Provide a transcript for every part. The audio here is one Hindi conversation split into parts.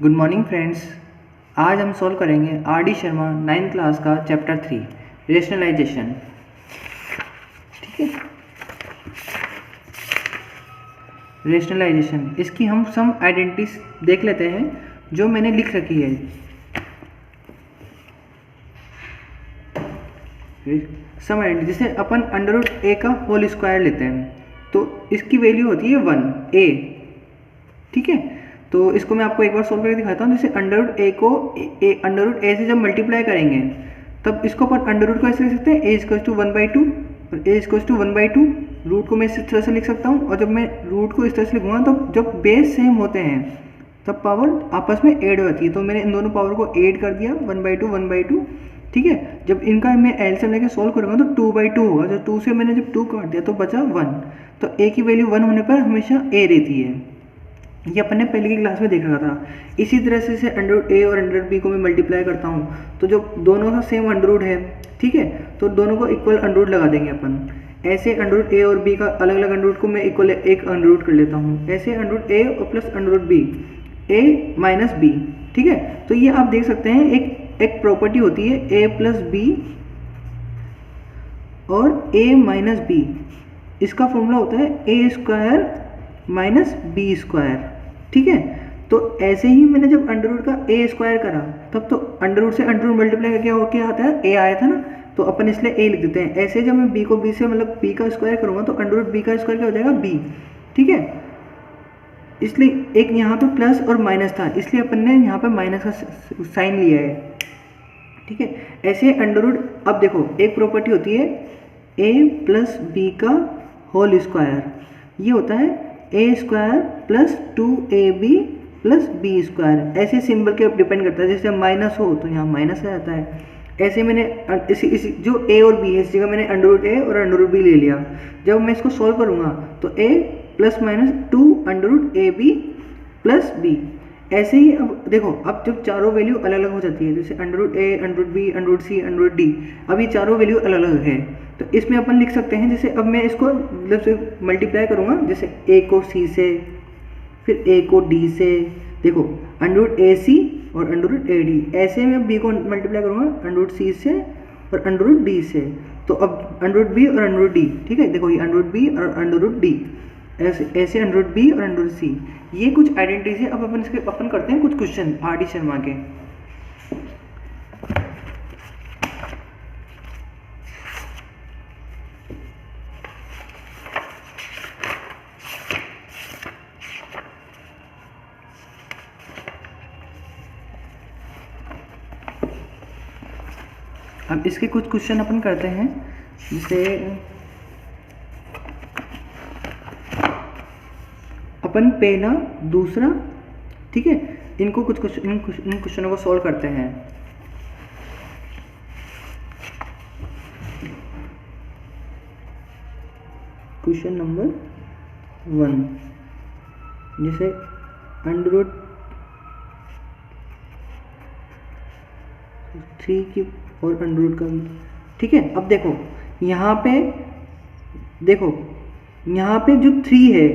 Good morning friends. आज हम सॉल्व करेंगे R D Sharma 9th class का चैप्टर 3 रेशनलाइजेशन। ठीक है, रेशनलाइजेशन इसकी हम सम आइडेंटिटीज देख लेते हैं जो मैंने लिख रखी है। सम आइडेंटिटी जैसे अपन अंडर रूट ए का होल स्क्वायर लेते हैं तो इसकी वैल्यू होती है 1 ए। ठीक है, तो इसको मैं आपको एक बार सोल्व करके दिखाता हूँ। जैसे अंडर रूट ए को अंडर रूट ए से जब मल्टीप्लाई करेंगे तब इसको अपन अंडर रूट को ऐसे लिख सकते हैं ए इक्वल्स टू 1/2 और ए इक्वल्स टू 1/2। रूट को मैं इस तरह से लिख सकता हूँ और जब मैं रूट को इस तरह से लिखूँगा तो जब बेस सेम होते हैं तब पावर आपस में ऐड होती है। तो मैंने इन दोनों पावर को ऐड कर दिया 1/2 1/2। ठीक है, जब इनका मैं एलसीएम लेके सॉल्व करूँगा तो 2/2 होगा। जब 2 से मैंने जब 2 काट दिया तो बचा 1। तो ए की वैल्यू 1 होने पर हमेशा ए रहती है। ये अपन ने पहले की क्लास में देख रखा था। इसी तरह से अंडर रूट ए और अंडर रूट बी को मैं मल्टीप्लाई करता हूँ तो जो दोनों का सेम अंडर रूट है, ठीक है, तो दोनों को इक्वल अंडर रूट लगा देंगे अपन। ऐसे अंडर रूट ए और बी का अलग अलग अंडर रूट को मैं इक्वल एक अंडर रूट कर लेता हूँ। ऐसे अंडर रूट ए और प्लस अंडर रूट बी, ए माइनस बी। ठीक है, तो ये आप देख सकते हैं एक प्रॉपर्टी होती है ए प्लस बी और ए माइनस बी। इसका फॉर्मूला होता है A square minus B square. ठीक है, तो ऐसे ही मैंने जब अंडर रूट का ए स्क्वायर करा तब तो अंडर रूट से अंडर रूट मल्टीप्लाई करके हो क्या आता है, ए आया था ना, तो अपन इसलिए ए लिख देते हैं। ऐसे जब मैं बी को बी से मतलब बी का स्क्वायर करूँगा तो अंडर रूट बी का स्क्वायर क्या हो जाएगा, बी। ठीक है, इसलिए एक यहाँ पे प्लस और माइनस था इसलिए अपन ने यहाँ पे माइनस का साइन लिया है। ठीक है, ऐसे अंडर रूट, अब देखो एक प्रॉपर्टी होती है ए प्लस बी का होल स्क्वायर, ये होता है A square plus 2ab plus B square. ऐसे सिंबल के ऊपर डिपेंड करता है। जैसे माइनस हो तो यहाँ माइनस आ जाता है। ऐसे मैंने इसी जो ए और बी है इस जगह मैंने अंडर रूट ए और अंडर रूट बी ले लिया। जब मैं इसको सॉल्व करूँगा तो A plus minus 2 under root A B plus B. ऐसे ही अब देखो, अब जब चारों वैल्यू अलग अलग हो जाती है, जैसे under root A, under root B, under root C, under root D, अब ये चारों वैल्यू अलग अलग है तो इसमें अपन लिख सकते हैं। जैसे अब मैं इसको मतलब से मल्टीप्लाई करूँगा, जैसे ए को सी से, फिर ए को डी से, देखो अंडर रूट ए सी और अंडर रूट ए डी। ऐसे में बी को मल्टीप्लाई करूँगा अंडर रूट सी से और अंडर रूट डी से, तो अब अंडर रूट बी और अंडर रूट डी। ठीक है, देखो ये अंडर रूट बी और अंडर रूट डी, ऐसे अंडर रूट बी और अंडर रूट सी। ये कुछ आइडेंटिटीज है। अब अपन इसके अपन करते हैं कुछ क्वेश्चन आर डी शर्मा के। अब इसके कुछ क्वेश्चन अपन करते हैं। जैसे अपन पहला दूसरा, ठीक है, इनको कुछ इन क्वेश्चनों को सॉल्व करते हैं। क्वेश्चन नंबर 1, जैसे अंडर रूट 3 की और अंडर रूट का। ठीक है, अब देखो यहाँ पे, देखो यहाँ पे जो 3 है,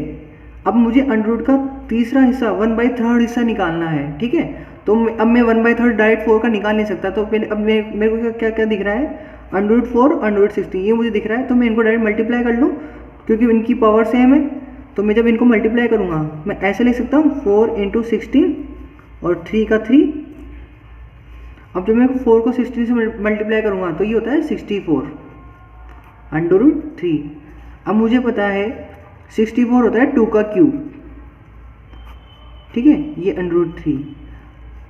अब मुझे अंडर रूट का तीसरा हिस्सा 1/3 हिस्सा निकालना है। ठीक है, तो अब मैं 1/3 डायरेक्ट 4 का निकाल नहीं सकता। तो पहले अब मेरे को क्या क्या दिख रहा है, अंडर रूट 4 अंडर रूट 16 ये मुझे दिख रहा है। तो मैं इनको डायरेक्ट मल्टीप्लाई कर लूँ क्योंकि इनकी पावर सेम है। तो मैं जब इनको मल्टीप्लाई करूँगा मैं ऐसे लिख सकता हूँ 4 × 16 और 3 का 3। अब जब मैं 4 को 16 से मल्टीप्लाई करूँगा तो ये होता है 64 अंडर रूट 3। अब मुझे पता है 64 होता है 2 का क्यूब। ठीक है, ये अंडर रूट 3।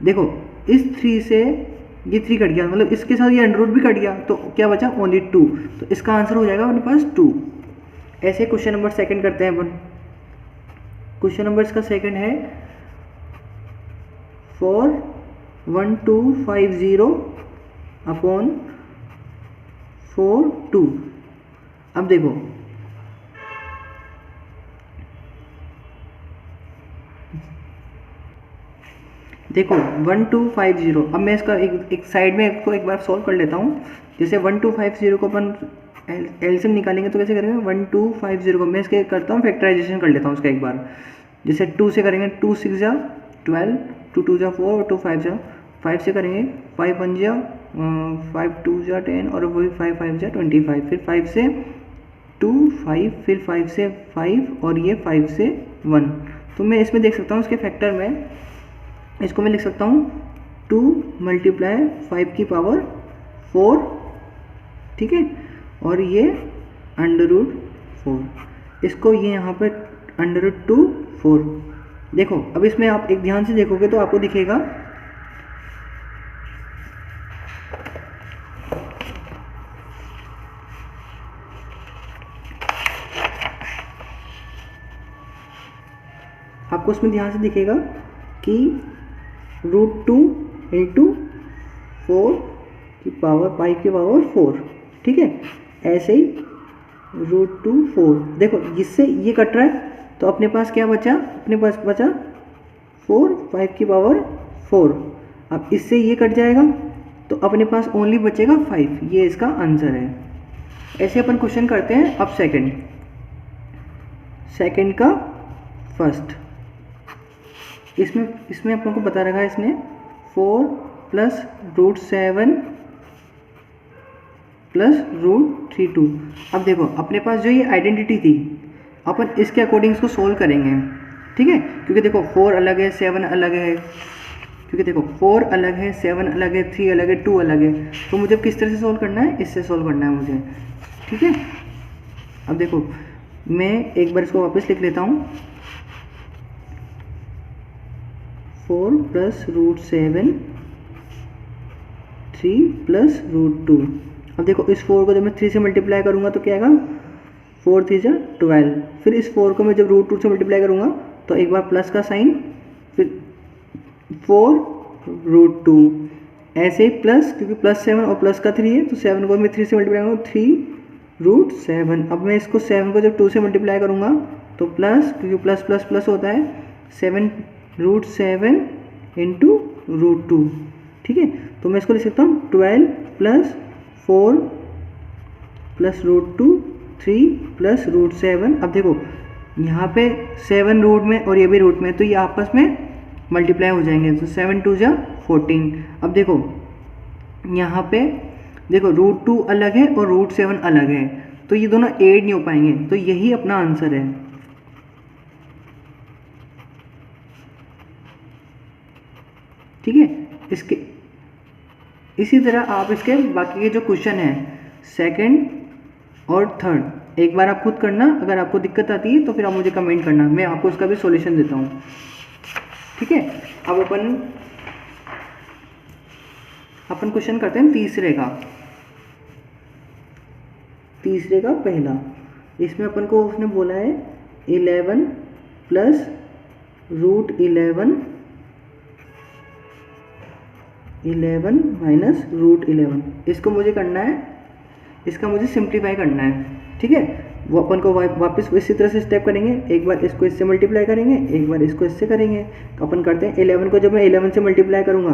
देखो इस 3 से ये 3 कट गया, मतलब इसके साथ ये अंडर रूट भी कट गया, तो क्या बचा, ओनली 2। तो इसका आंसर हो जाएगा अपने पास 2। ऐसे क्वेश्चन नंबर सेकंड करते हैं अपन। क्वेश्चन नंबर इसका सेकंड है 41250 अपॉन 42। अब देखो देखो 1250। अब मैं इसका एक साइड में इसको एक बार सॉल्व कर लेता हूँ। जैसे 1250 को अपन एलसीएम निकालेंगे तो कैसे करेंगे, 1250 को मैं इसके करता हूँ फैक्टराइजेशन कर लेता हूँ उसका एक बार। जैसे 2 से करेंगे, 2 6 जा 12, 2 2 जा 4 और 2 5 जा 5 से करेंगे, 5 1 जा 5 2 जा 10 और वही 5 5 जा 25, फिर 5 से 2 5, फिर 5 से 5 और ये 5 से 1। तो मैं इसमें देख सकता हूँ इसके फैक्टर में, इसको मैं लिख सकता हूँ 2 × 5 की पावर 4, ठीक है, और ये √4, इसको ये यहाँ पे √2 4। देखो अब इसमें आप एक ध्यान से देखोगे तो आपको दिखेगा आपको उसमें ध्यान से दिखेगा कि √2 × 4 की पावर 5 की पावर 4, ठीक है, ऐसे ही √2 4। देखो जिससे ये कट रहा है तो अपने पास क्या बचा, अपने पास बचा 4 5 की पावर 4। अब इससे ये कट जाएगा तो अपने पास ओनली बचेगा 5, ये इसका आंसर है। ऐसे अपन क्वेश्चन करते हैं। अब सेकंड का फर्स्ट, इसमें अपन को बता रखा है इसने 4 + √7 + √32। अब देखो अपने पास जो ये आइडेंटिटी थी अपन इसके अकॉर्डिंग इसको सोल्व करेंगे, ठीक है, क्योंकि देखो 4 अलग है 7 अलग है, क्योंकि देखो 4 अलग है 7 अलग है 3 अलग है 2 अलग है, तो मुझे किस तरह से सोल्व करना है, इससे सोल्व करना है मुझे, ठीक है। अब देखो मैं एक बार इसको वापस लिख लेता हूँ, 4 + √7 3 + √2। अब देखो इस 4 को जब मैं 3 से मल्टीप्लाई करूँगा तो क्या आएगा, 4 3 जा 12। फिर इस 4 को मैं जब √2 से मल्टीप्लाई करूँगा तो एक बार प्लस का साइन, फिर 4 √2, ऐसे ही प्लस, क्योंकि +7 और प्लस का 3 है तो 7 को मैं 3 से मल्टीप्लाई करूँगा 3 √7। अब मैं इसको 7 को जब 2 से मल्टीप्लाई करूँगा तो प्लस, क्योंकि प्लस प्लस प्लस होता है, 7 √7 × √2, ठीक है। तो मैं इसको लिख सकता हूँ 12 + 4 + √2 3 + √7। अब देखो यहाँ पे 7 रूट में और ये भी रूट में, तो ये आपस में मल्टीप्लाई हो जाएंगे, तो 7 2 जा 14। अब देखो यहाँ पे देखो √2 अलग है और √7 अलग है, तो ये दोनों ऐड नहीं हो पाएंगे, तो यही अपना आंसर है। ठीक है, इसके इसी तरह आप इसके बाकी के जो क्वेश्चन हैं सेकंड और थर्ड एक बार आप खुद करना, अगर आपको दिक्कत आती है तो फिर आप मुझे कमेंट करना, मैं आपको उसका भी सॉल्यूशन देता हूँ, ठीक है। अब अपन क्वेश्चन करते हैं तीसरे का पहला। इसमें अपन को उसने बोला है 11 + √11 11 - √11। इसको मुझे करना है, इसका मुझे सिंप्लीफाई करना है, ठीक है। वो अपन को वापस इसी तरह से स्टेप करेंगे, एक बार इसको इससे मल्टीप्लाई करेंगे, एक बार इसको इससे करेंगे। तो अपन करते हैं 11 को जब मैं 11 से मल्टीप्लाई करूँगा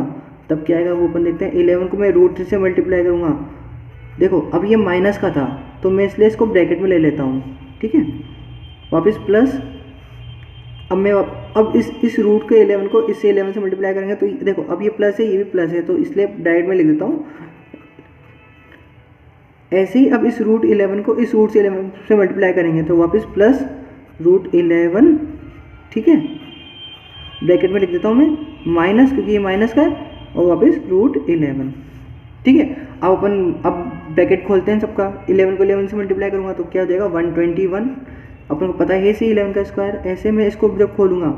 तब क्या आएगा वो अपन देखते हैं। 11 को मैं √3 से मल्टीप्लाई करूँगा, देखो अब ये माइनस का था तो मैं इसलिए इसको ब्रैकेट में ले लेता हूँ, ठीक है। वापस प्लस, अब इस रूट के 11 को इससे 11 से मल्टीप्लाई करेंगे तो देखो अब ये प्लस है ये भी प्लस है, तो इसलिए डायरेक्ट में लिख देता हूँ। ऐसे ही अब इस √11 को इस रूट से 11 से मल्टीप्लाई करेंगे तो वापस प्लस √11, ठीक है, ब्रैकेट में लिख देता हूँ मैं माइनस, क्योंकि ये माइनस का है, और वापस √11, ठीक है। अब ब्रैकेट खोलते हैं सबका, 11 को 11 से मल्टीप्लाई करूँगा तो क्या हो जाएगा 121। अपन को पता है इसी 11 का स्क्वायर, ऐसे में इसको जब खोलूँगा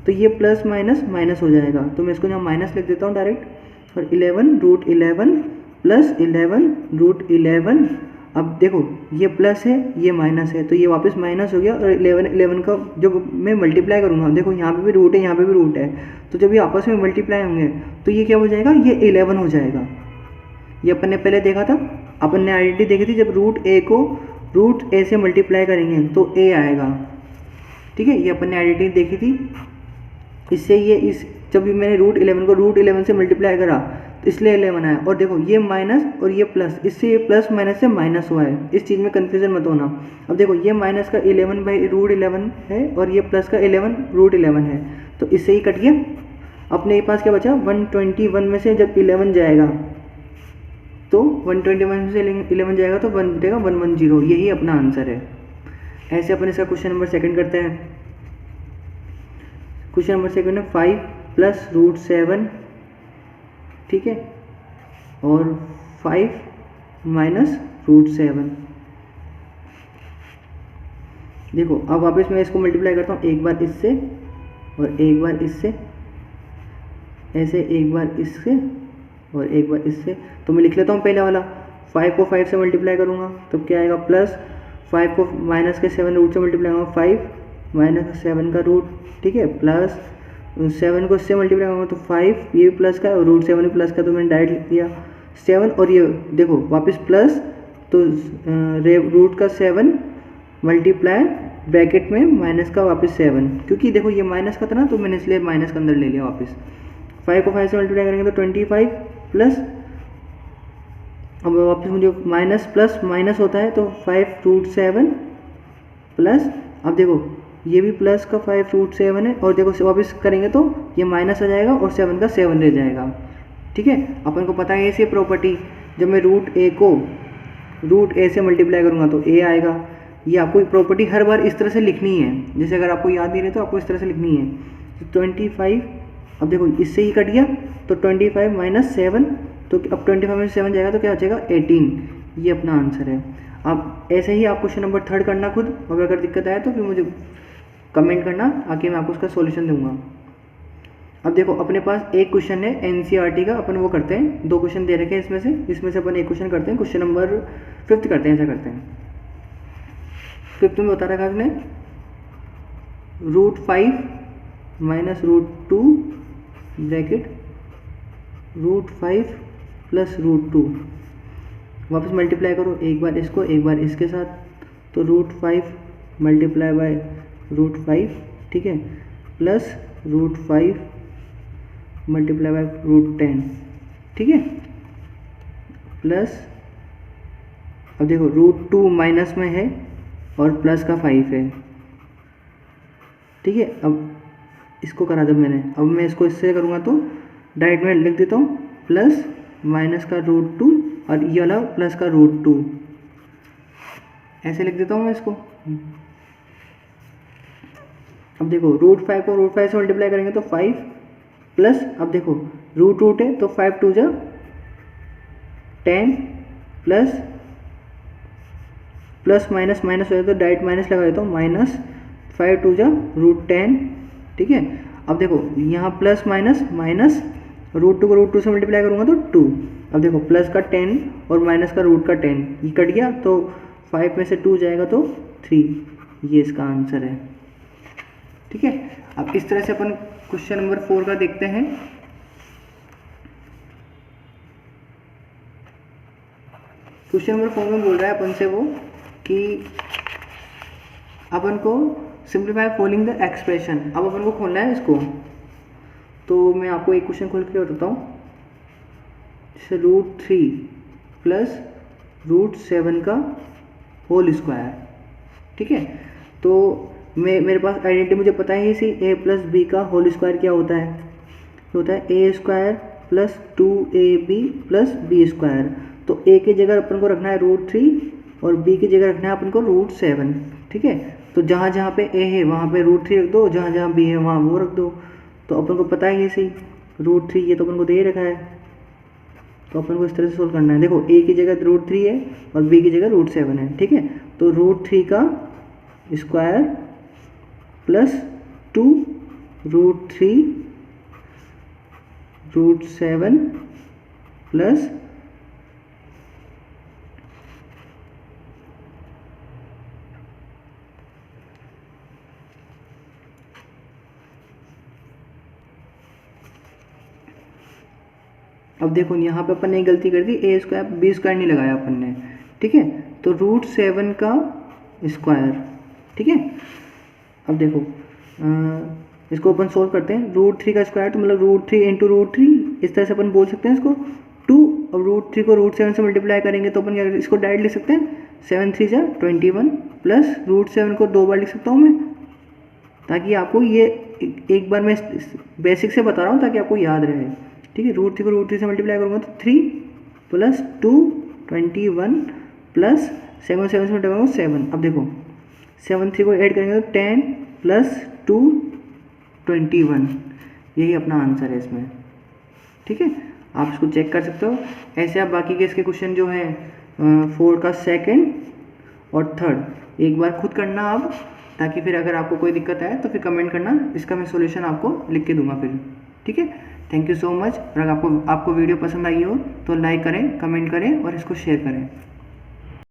तो ये प्लस माइनस माइनस हो जाएगा, तो मैं इसको यहाँ माइनस लिख देता हूँ डायरेक्ट, और 11 √11 + 11 √11। अब देखो ये प्लस है ये माइनस है तो ये वापस माइनस हो गया, और 11 का जब मैं मल्टीप्लाई करूँगा देखो यहाँ पे भी रूट है यहाँ पे भी रूट है, तो जब ये आपस में मल्टीप्लाई होंगे तो ये क्या हो जाएगा, ये 11 हो जाएगा। ये अपन ने पहले देखा था, अपन ने आइडेंटिटी देखी थी, जब √a को √a से मल्टीप्लाई करेंगे तो a आएगा, ठीक है। ये अपन ने आइडेंटिटी देखी थी, इससे ये इस जब भी मैंने √11 को √11 से मल्टीप्लाई करा तो इसलिए 11 आया, और देखो ये माइनस और ये प्लस, इससे ये प्लस माइनस से माइनस हुआ है, इस चीज़ में कन्फ्यूजन मत होना। अब देखो ये माइनस का 11/√11 है और ये प्लस का 11 √11 है, तो इससे ही कट गया। अपने पास क्या बचा, 121 में से जब 11 जाएगा तो 121 में से 11 जाएगा तो 1 बटेगा 110, यही अपना आंसर है। ऐसे अपन इसका क्वेश्चन नंबर सेकंड करते हैं। क्वेश्चन नंबर सेकंड है 5 प्लस रूट 7, ठीक है, और 5 माइनस रूट 7। देखो अब वापस मैं इसको मल्टीप्लाई करता हूँ, एक बार इससे और एक बार इससे, ऐसे एक बार इससे और एक बार इससे। तो मैं लिख लेता हूँ पहले वाला, 5 को 5 से मल्टीप्लाई करूँगा तब क्या आएगा, प्लस 5 को माइनस के 7 रूट से मल्टीप्लाई करूँगा, 5 माइनस 7 का रूट, ठीक है, प्लस 7 को इससे मल्टीप्लाई करूँगा तो 5, ये भी प्लस का और रूट 7 भी प्लस का, तो मैंने डायरेक्ट लिख दिया 7। और ये देखो वापस प्लस, तो रूट का 7 मल्टीप्लाई ब्रैकेट में माइनस का वापस 7, क्योंकि देखो ये माइनस का था ना तो मैंने इसलिए माइनस के अंदर ले लिया वापस। 5 को 5 से मल्टीप्लाई करेंगे तो 25 प्लस, अब वापस मुझे माइनस प्लस माइनस होता है तो 5 रूट 7 प्लस, अब देखो ये भी प्लस का 5 रूट 7 है, और देखो वापस करेंगे तो ये माइनस आ जाएगा और 7 का 7 रह जाएगा, ठीक है। अपन को पता है ऐसी प्रॉपर्टी, जब मैं रूट ए को रूट ए से मल्टीप्लाई करूँगा तो ए आएगा। ये आपको प्रॉपर्टी हर बार इस तरह से लिखनी है, जैसे अगर आपको याद नहीं रहे तो आपको इस तरह से लिखनी है। तो 25, अब देखो इससे ही कट गया तो 25 माइनस 7, तो अब 25 में 7 जाएगा तो क्या बचेगा 18, ये अपना आंसर है। अब ऐसे ही आप क्वेश्चन नंबर 3 करना खुद, और अगर दिक्कत आए तो फिर मुझे कमेंट करना, आके मैं आपको उसका सॉल्यूशन दूंगा। अब देखो अपने पास एक क्वेश्चन है एनसीईआरटी का, अपन वो करते हैं, 2 क्वेश्चन दे रखे हैं इसमें से अपन एक क्वेश्चन करते हैं, क्वेश्चन नंबर 5 करते हैं, ऐसा करते हैं। 5 में बता रखा है root 5 minus root 2 bracket root 5 plus root 2, वापस मल्टीप्लाई करो, एक बार इसको एक बार इसके साथ, तो रूट 5 मल्टीप्लाई बाय रूट 5, ठीक है, plus root 5 multiply by root 10, ठीक है, प्लस, अब देखो रूट 2 माइनस में है और प्लस का 5 है, ठीक है। अब इसको करा जब मैंने, अब मैं इसको इससे करूँगा तो डायरेक्ट में लिख देता हूँ प्लस माइनस का रूट 2 और ये वाला प्लस का रूट 2, ऐसे लिख देता हूँ मैं इसको। अब देखो रूट 5 को रूट 5 से मल्टीप्लाई करेंगे तो 5 प्लस, अब देखो रूट है तो 5 2 जा 10 प्लस प्लस माइनस माइनस हो जाए तो डायरेक्ट माइनस लगा देता हूँ, माइनस 5 2 जा रूट 10, ठीक है। अब देखो यहाँ प्लस माइनस माइनस, रूट 2 को रूट 2 से मल्टीप्लाई करूँगा तो 2, अब देखो प्लस का 10 और माइनस का रूट का 10, ये कट गया तो 5 में से 2 जाएगा तो 3, ये इसका आंसर है, ठीक है। अब इस तरह से अपन क्वेश्चन नंबर 4 का देखते हैं। क्वेश्चन नंबर 4 में बोल रहा है अपन से वो कि अपन को सिंप्लीफाई फॉलोइंग द एक्सप्रेशन, अब अपन को खोलना है इसको। तो मैं आपको एक क्वेश्चन खोल के बताता हूँ, जैसे रूट 3 प्लस रूट 7 का होल स्क्वायर, ठीक है। तो मेरे पास आइडेंटिटी मुझे पता है इसी a प्लस बी का होल स्क्वायर क्या होता है, ये होता है A square plus 2ab plus B square. तो a की जगह अपन को रखना है रूट 3 और b की जगह रखना है अपन को रूट 7, ठीक है। तो जहाँ जहाँ पे a है वहाँ पे रूट 3 रख दो, जहाँ जहाँ b है वहाँ वो रख दो। तो अपन को पता है ये सही, रूट 3 ये तो अपन को दे रखा है, तो अपन को इस तरह से सोल्व करना है। देखो a की जगह रूट 3 है और b की जगह रूट 7 है, ठीक है। तो रूट 3 का square plus 2 root 3 root 7 plus अब देखो यहाँ पे अपन ने गलती कर दी, ए स्क्वायर बी स्क्वायर नहीं लगाया अपन ने, ठीक है। तो रूट 7 का स्क्वायर, ठीक है। अब देखो इसको अपन सोल्व करते हैं, रूट 3 का स्क्वायर तो मतलब रूट 3 इंटू रूट 3, इस तरह से अपन बोल सकते हैं इसको 2, और रूट 3 को रूट 7 से मल्टीप्लाई करेंगे तो अपन क्या इसको डायरेक्ट लिख सकते हैं 7 3 जा 21 प्लस रूट 7 को 2 बार लिख सकता हूँ मैं, ताकि आपको ये एक बार मैं बेसिक से बता रहा हूँ ताकि आपको याद रहे, ठीक है। √3 को √3 से मल्टीप्लाई करूँगा तो 3 + 2 21 प्लस 7 से मल्टीप्लाई करूँगा 7। अब देखो 7 3 को ऐड करेंगे तो 10 + 2 21, यही अपना आंसर है इसमें, ठीक है। आप इसको चेक कर सकते हो। ऐसे आप बाकी के इसके क्वेश्चन जो है 4 का सेकंड और थर्ड एक बार खुद करना आप, ताकि फिर अगर आपको कोई दिक्कत आए तो फिर कमेंट करना, इसका मैं सॉल्यूशन आपको लिख के दूंगा फिर, ठीक है। Thank you so much. अगर आपको वीडियो पसंद आई हो तो लाइक करें, कमेंट करें और इसको शेयर करें।